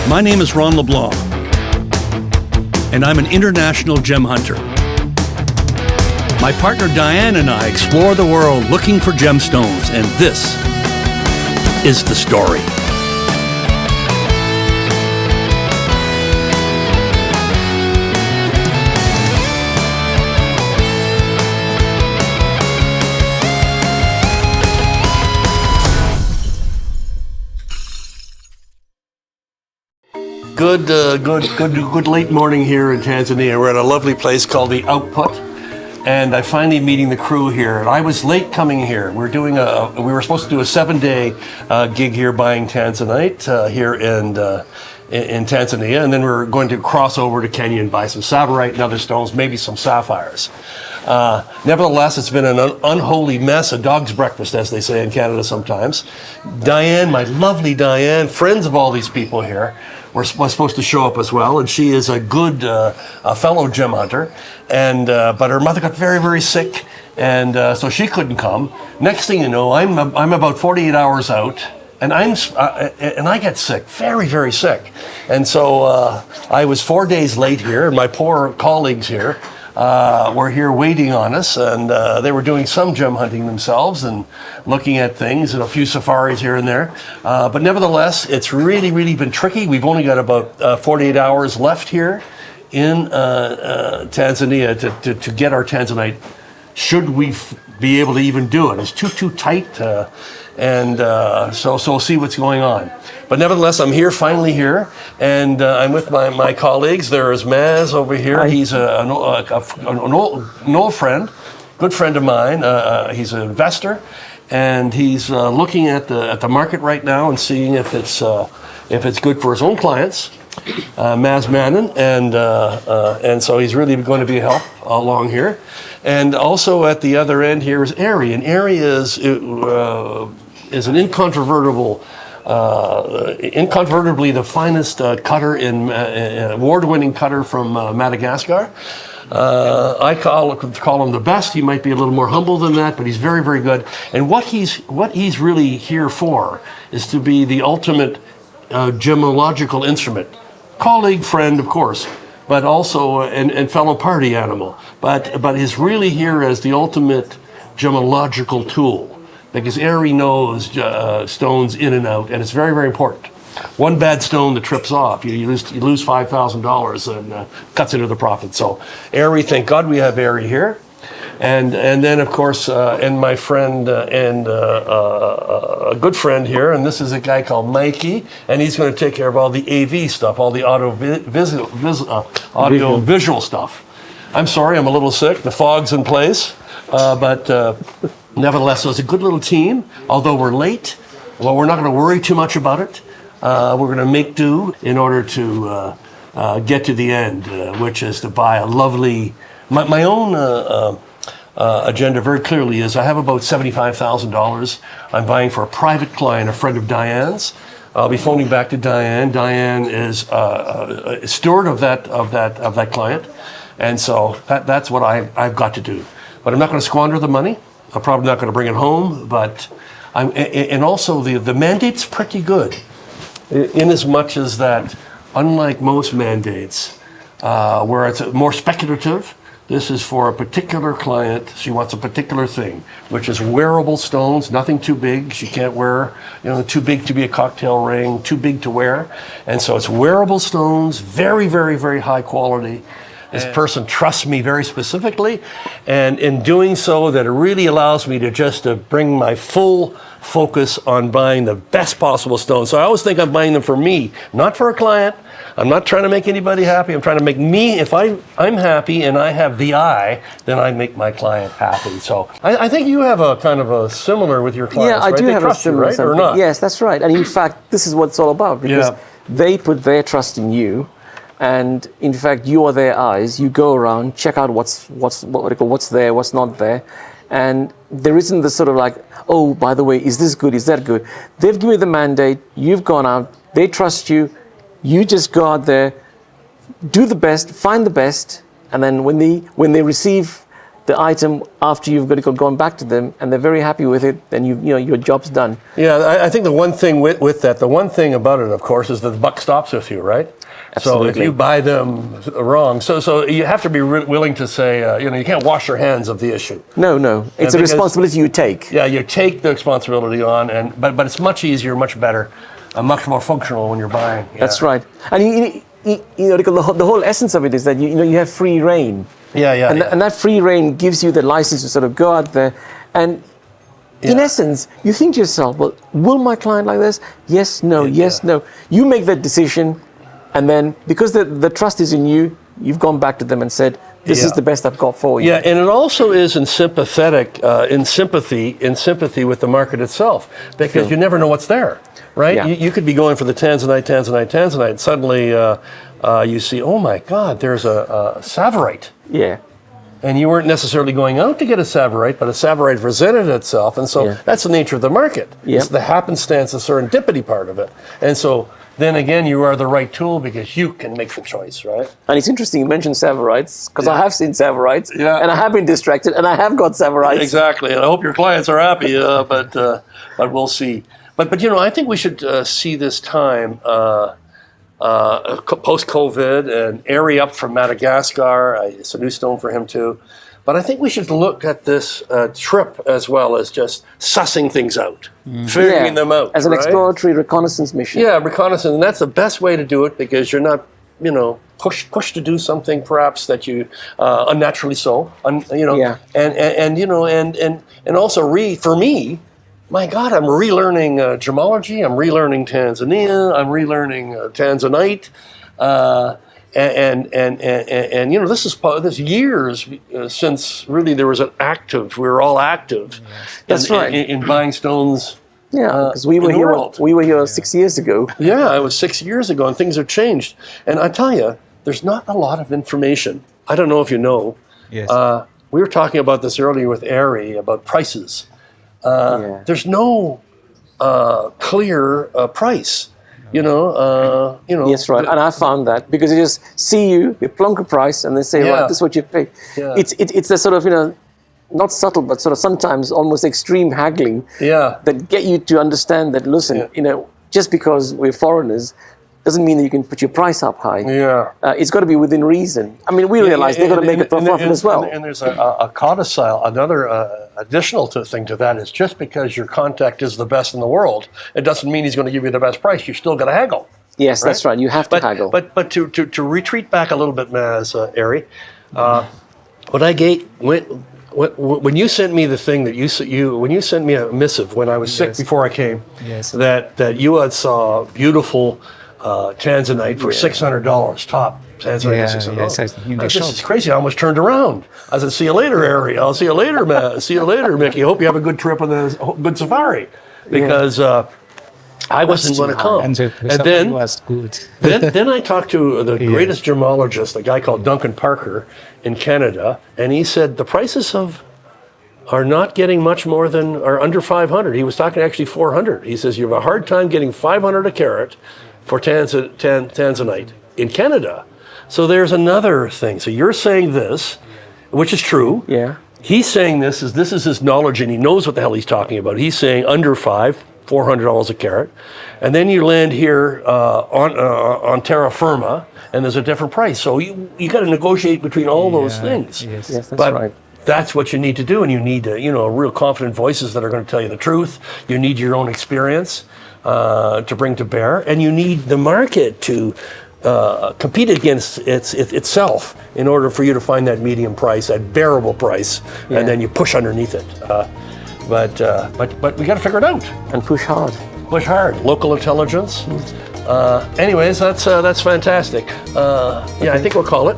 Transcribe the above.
My name is Ron LeBlanc, and I'm an international gem hunter. My partner Diane and I explore the world looking for gemstones, and this is the story. Good late morning here in Tanzania. We're at a lovely place called the Output, and I'm finally meeting the crew here. And I was late coming here. We were supposed to do a 7-day gig here buying tanzanite here in Tanzania, and then we're going to cross over to Kenya and buy some savarite and other stones, maybe some sapphires. Nevertheless, it's been an unholy mess, a dog's breakfast, as they say in Canada sometimes. Diane, my lovely Diane, friends of all these people here, was supposed to show up as well, and she is a good fellow gem hunter. And but her mother got very, very sick, and so she couldn't come. Next thing you know, I'm about 48 hours out. And I get sick, very, very sick. And so I was 4 days late here, and my poor colleagues here were here waiting on us, and they were doing some gem hunting themselves and looking at things and a few safaris here and there. But nevertheless, it's really, really been tricky. We've only got about 48 hours left here in Tanzania to get our tanzanite, should we be able to even do it. It's too tight. So we'll see what's going on. But nevertheless, I'm here, finally here, and I'm with my colleagues. There is Maz over here. Hi. He's an old friend, good friend of mine. He's an investor, and he's looking at the market right now and seeing if it's good for his own clients. Maz Manon, and so he's really going to be a help along here. And also at the other end here is Ari, and Ari is an incontrovertibly the finest cutter award-winning cutter from Madagascar. I call him the best. He might be a little more humble than that, but he's very, very good. And what he's really here for is to be the ultimate gemological instrument. Colleague, friend, of course, but also and fellow party animal. But he's really here as the ultimate gemological tool, because Ari knows stones in and out, and it's very, very important. One bad stone that trips off, you lose $5,000 and cuts into the profit. So Ari, thank God we have Ari here. And then, of course, and my friend and a good friend here, and this is a guy called Mikey, and he's going to take care of all the AV stuff, all the audio-visual stuff. I'm sorry, I'm a little sick. The fog's in place, but nevertheless, so it's a good little team. Although we're late, well, we're not going to worry too much about it. We're going to make do in order to get to the end, which is to buy a lovely. My own agenda very clearly is I have about $75,000 I'm buying for a private client, a friend of Diane's. I'll be phoning back to Diane. Diane is a steward of that client, and so that's what I've got to do. But I'm not going to squander the money. I'm probably not going to bring it home. But and also the mandate's pretty good, in as much as that, unlike most mandates, where it's more speculative. This is for a particular client. She wants a particular thing, which is wearable stones, nothing too big. She can't wear, too big to be a cocktail ring, too big to wear. And so it's wearable stones, very, very, very high quality. This person trusts me very specifically, and in doing so, that it really allows me to bring my full focus on buying the best possible stones. So I always think I'm buying them for me, not for a client. I'm not trying to make anybody happy. I'm trying to make me, if I'm happy and I have the eye, then I make my client happy. So I think you have a kind of a similar with your clients, right? Yeah, I do have a similar, right? Or not? Yes, that's right. And in fact, this is what it's all about, because they put their trust in you. And in fact, you are their eyes. You go around, check out what's there, what's not there. And there isn't this sort of like, oh, by the way, is this good? Is that good? They've given you the mandate. You've gone out. They trust you. You just go out there, do the best, find the best, and then when they receive the item after you've gone back to them and they're very happy with it, then your job's done. Yeah, I think the one thing with that, the one thing about it, of course, is that the buck stops with you, right? Absolutely. So if you buy them wrong, so you have to be willing to say, you can't wash your hands of the issue. No, it's a responsibility you take. Yeah, you take the responsibility on, but it's much easier, much better, much more functional when you're buying. Yeah. That's right. And the whole essence of it is that you have free reign. Yeah. And that free reign gives you the license to sort of go out there and, in essence, you think to yourself, well, will my client like this? Yes, no, yes, no. You make that decision, and then because the trust is in you, you've gone back to them and said, this is the best I've got for you. Yeah, and it also is in sympathy with the market itself, because you never know what's there, right? Yeah. You could be going for the Tanzanite. Suddenly you see, oh my God, there's a Savorite. Yeah. And you weren't necessarily going out to get a Savorite, but a Savorite presented itself. And so that's the nature of the market. Yeah. It's the happenstance, the serendipity part of it. And so then again, you are the right tool because you can make the choice, right? And it's interesting you mentioned Savorites, because I have seen Savorites, Yeah. and I have been distracted, and I have got Savorites. Exactly. And I hope your clients are happy, but we'll see. But I think we should see this time post-COVID, and Ari up from Madagascar. It's a new stone for him too. But I think we should look at this trip as well as just sussing things out, figuring them out. As an right? exploratory reconnaissance mission. Yeah, reconnaissance. And that's the best way to do it because you're not, pushed to do something perhaps that you unnaturally so. Yeah. And also for me, my God, I'm relearning gemology. I'm relearning Tanzania. I'm relearning Tanzanite. And this years since really there was we were all active. That's right. In buying stones. Yeah, because we were here 6 years ago. Yeah, it was 6 years ago, and things have changed. And I tell you, there's not a lot of information. I don't know if you know. Yes. We were talking about this earlier with Ari about prices. There's no clear price. Yes, right. And I found that because they just see they plunk a price and they say, right, this is what you pay. Yeah. It's a sort of, not subtle, but sort of sometimes almost extreme haggling that get you to understand that, listen, just because we're foreigners doesn't mean that you can put your price up high. Yeah. It's got to be within reason. I mean, we realize they've got to make a profit as well. And there's a codicil, another additional thing to that is just because your contact is the best in the world, it doesn't mean he's going to give you the best price. You're still going to haggle. Yes, that's right. You have to haggle. But to retreat back a little bit, Maz, Ari, when you sent me the thing that when you sent me a missive when I was sick before I came, that you had saw beautiful Tanzanite for $600 top. Tanzanite $600. This is crazy. I almost turned around. I said, "See you later, Ari. I'll see you later, Matt. See you later, Mickey. Hope you have a good trip on the good safari." Because I wasn't going to come. And then was good. then I talked to the greatest gemologist, a guy called Duncan Parker in Canada, and he said the prices are not getting much more than, are under 500. He was talking actually 400. He says you have a hard time getting 500 a carat for Tanzanite in Canada. So there's another thing. So you're saying this, which is true. Yeah. He's saying this is his knowledge, and he knows what the hell he's talking about. He's saying under $400 a carat, and then you land here on terra firma, and there's a different price. So you got to negotiate between all those things. Yes, that's but right. That's what you need to do, and you need real confident voices that are going to tell you the truth. You need your own experience to bring to bear, and you need the market to compete against itself in order for you to find that medium price, that bearable price, and then you push underneath it. But we got to figure it out. And push hard. Push hard. Local intelligence. Anyways, that's fantastic. I think we'll call it.